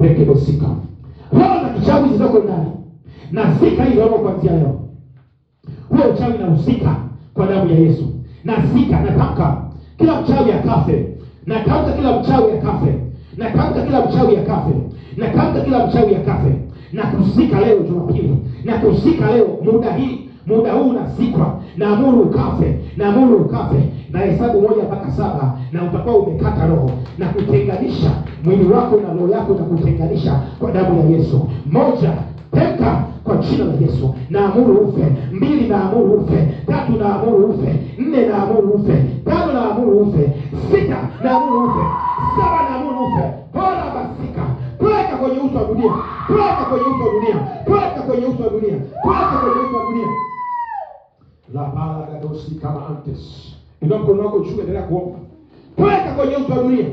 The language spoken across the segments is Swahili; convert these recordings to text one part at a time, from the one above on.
rekebosika. Roho za kichawi zilizoko ndani, nazika hizo roho kuanzia leo. Huo uchawi unahusika kwa damu ya Yesu. Nazika, natamka kila mchawi akafe. Natamka kila mchawi akafe. Natamka kila mchawi akafe. Natamka kila mchawi akafe. Na kuzika leo Jumapili. Na kuzika leo muda huu unazikwa. Naamuru ukafe. Naamuru ukafe. Na hesabu 1 mpaka 7 na utakuwa umekata roho na kutenganisha mwili wako na roho yako, na kutenganisha kwa damu ya Yesu. 1, temka kwa jina la Yesu. Naamuru ufe. 2, naamuru ufe. 3, naamuru ufe. 4, naamuru ufe. 5, naamuru ufe. 6, naamuru ufe. 7, naamuru ufe. Bora basika. Kweka kwenye uso wa dunia. Kweka kwenye uso wa dunia. Kweka kwenye uso wa dunia. Kweka kwenye uso wa dunia. La bala gadosi kama antes. Ndio mkono wako juu, endelea kuomba. Kweka kwenye uso wa dunia.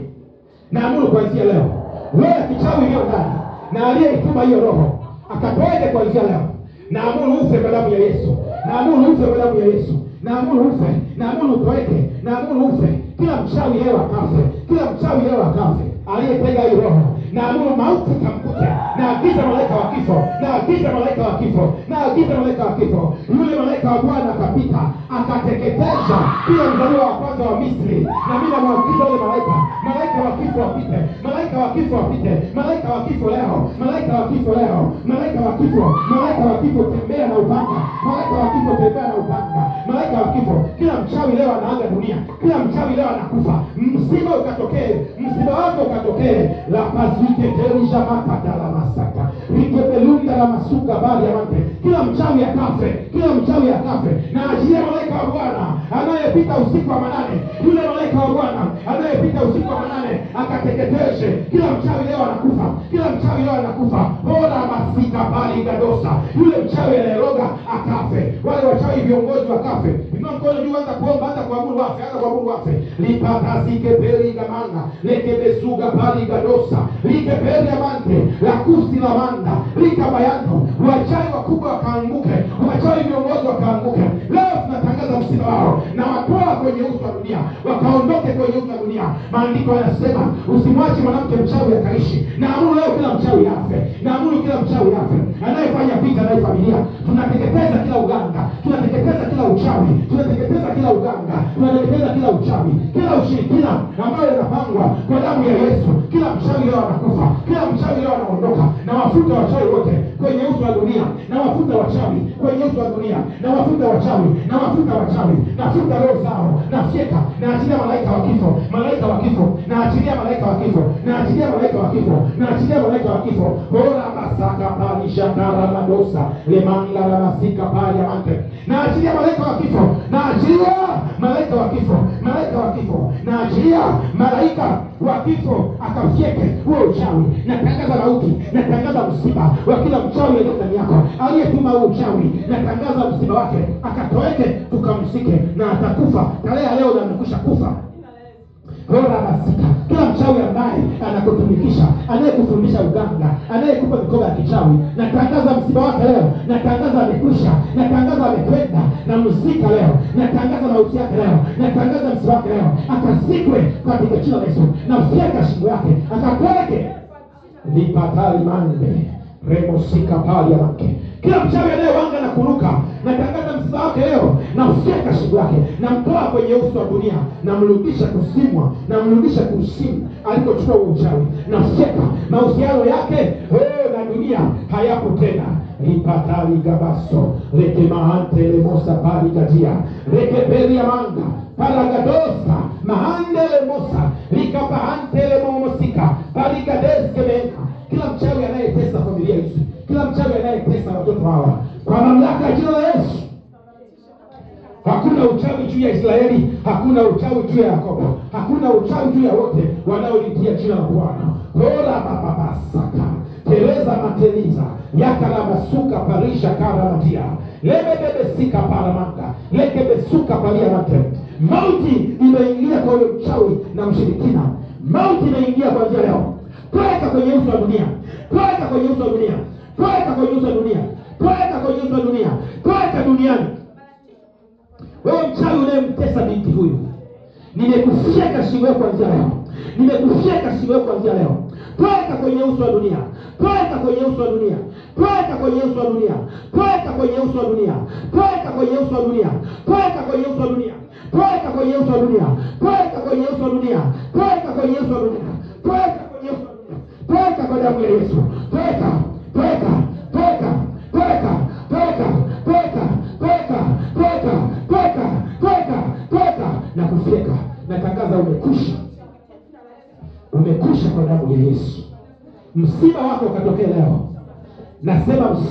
Naamuru kuanzia leo. Wewe kichawi iliyo ndani na aliyeituma hiyo roho akatoe kuanzia leo. Naamuru ufe kwa damu ya Yesu. Naamuru ufe kwa damu ya Yesu. Naamuru ufe. Naamuru utoeke. Naamuru ufe. Kila mchawi leo akafe. Kila mchawi leo akafe. Aliyetega hiyo roho, naamuru mauti kamkute. Naagiza malaika wa kifo. Naagiza malaika wa kifo. Naagiza malaika wa kifo. Yule malaika wa Bwana akapita akateketeza kila mzaliwa wa kwanza wa Misri. Na mimi namwagiza yule malaika wa kifo apite. Malaika wa kifo apite. Malaika wa kifo leo. Malaika wa kifo leo. Malaika wa kifo. Malaika wa kifo tembea na upanga. Malaika wa kifo tembea na upanga. Malaika wa kifo. Kila mchawi leo anaaga dunia. Kila mchawi leo anakufa. Msiba ukatokee. Msiba wako ukatokee. La pazike terisha makata la masaka. Rikebelunda la masuka bali ya mante. Kila mchawi akafe. Kila mchawi akafe. Na ajiye malaika wa Bwana anayepita usiku wa manane. Yule malaika wa Bwana anayepita usiku wa manane akateketeshe. Kila mchawi leo anakufa. Kila mchawi leo anakufa. Bora masika bali gadosa. Yule mchawi anayeroga akafe. Wale wachawi viongozi wakafe. Inua mkono juu, anza kuomba, anza kuamuru wafe, anza kuamuru wafe. Lipatazike peri gamanga. Lekebezuga bali gadosa. Likeperi amante. Lakusi la manda. Likabayando. Wachawi wakubwa wakaanguke. Wachawi viongozi wakaanguke. Leo tunatangaza msiba wao na watoa kwenye uso wa dunia, wakaondoke kwenye uso wa dunia. Maandiko yanasema usimwache mwanamke mchawi akaishi. Naamuru leo kila mchawi afe. Naamuru kila mchawi afe. Anayefanya vita na familia, tunateketeza kila uganga, tunateketeza kila uchawi, tunateketeza kila uganga, tunateketeza kila uchawi, kila ushirikina ambayo inapangwa kwa damu ya Yesu. Kila mchawi leo anakufa. Kila mchawi leo anaondoka. Na wafuta wachawi wote kwenye uso wa dunia. Na wafuta wachawi kwenye uso wa dunia. Na wafuta wachawi. Na wafuta wachawi. Nafuta roho zao. Nafyeka. Naachilia malaika wa kifo. Malaika wa kifo. Naachilia malaika wa kifo. Naachilia malaika wa kifo. Naachilia malaika wa kifo. Bora masaka pali shatara madosa. Lemanga la masika pali ya mante. Naachilia malaika wa kifo. Naachilia malaika wa kifo. Malaika wa kifo. Naachilia malaika wa kifo akafyeke huo uchawi. Natangaza mauti. Natangaza msiba wa kila mchawi aliye ndani yako. Aliyetuma huo uchawi, natangaza msiba wake akatoeke, tukamsike na atakufa. Tarehe leo na amekwisha kufa. Bora basika. Kila mchawi ambaye anakutumikisha, anayekufundisha uganga, anayekupa mikoba ya kichawi, natangaza msiba wake leo. Natangaza amekwisha. Natangaza amekwenda na mzika leo. Natangaza mauti yake leo. Natangaza msiba wake leo. Akasikwe katika jina la Yesu. Na fyeka shingo yake akapeleke lipatali mande remosika pali ya mke. Kila mchawi anayewanga na kuruka, natangaza msiba wake leo. Na fyeka shingo yake. Na mtoa kwenye uso wa dunia. Na mrudisha kusimwa. Na mrudisha kusimu alikochukua huo uchawi. Na fyeka mahusiano yake na dunia hayapo tena. Lipatali gabaso leke mahante lemosa pali gatia leke peri ya manga paragadosa mahande lemosa likapahante lemomosika pali gadeske benka. Kila mchawi anayetesa familia hizi, kila mchawi anayetesa watoto hawa, kwa mamlaka ya jina la Yesu. Hakuna uchawi juu ya Israeli, hakuna uchawi juu ya Yakobo, hakuna uchawi juu ya wote wanaolitia jina la Bwana. Bora baba saka Tereza mateliza yakala basuka parisha karamatia lebebebe sika paramanga lekebesuka palia mate. Mauti imeingia kwa yule mchawi na mshirikina. Mauti imeingia kwa njia leo. Toka kwenye uso wa dunia. Toka kwenye uso wa dunia. Toka kwenye uso wa dunia. Toka kwenye uso wa dunia. Toka duniani. Wewe mchawi unayemtesa binti huyu, nimekufyeka shingo yako kuanzia leo. Nimekufyeka shingo yako kuanzia leo. Toka kwenye uso wa dunia. Toka kwenye uso wa dunia. Toka kwenye uso wa dunia. Toka kwenye uso wa dunia. Toka kwenye uso wa dunia. Toka kwenye uso wa dunia. Toka kwenye uso wa dunia. Toka kwenye uso wa dunia. Toka kwenye uso wa dunia. Toka kwenye uso wa dunia. Toka kwa damu ya Yesu. Toka. Toka. Toka. Toka. Toka. Toka. Toka. Toka. Toka. Toka. Toka. Na kufyeka. Natangaza umekwisha. Umekwisha kwa damu ya Yesu. Msiba wako ukatokea leo. Nasema msiba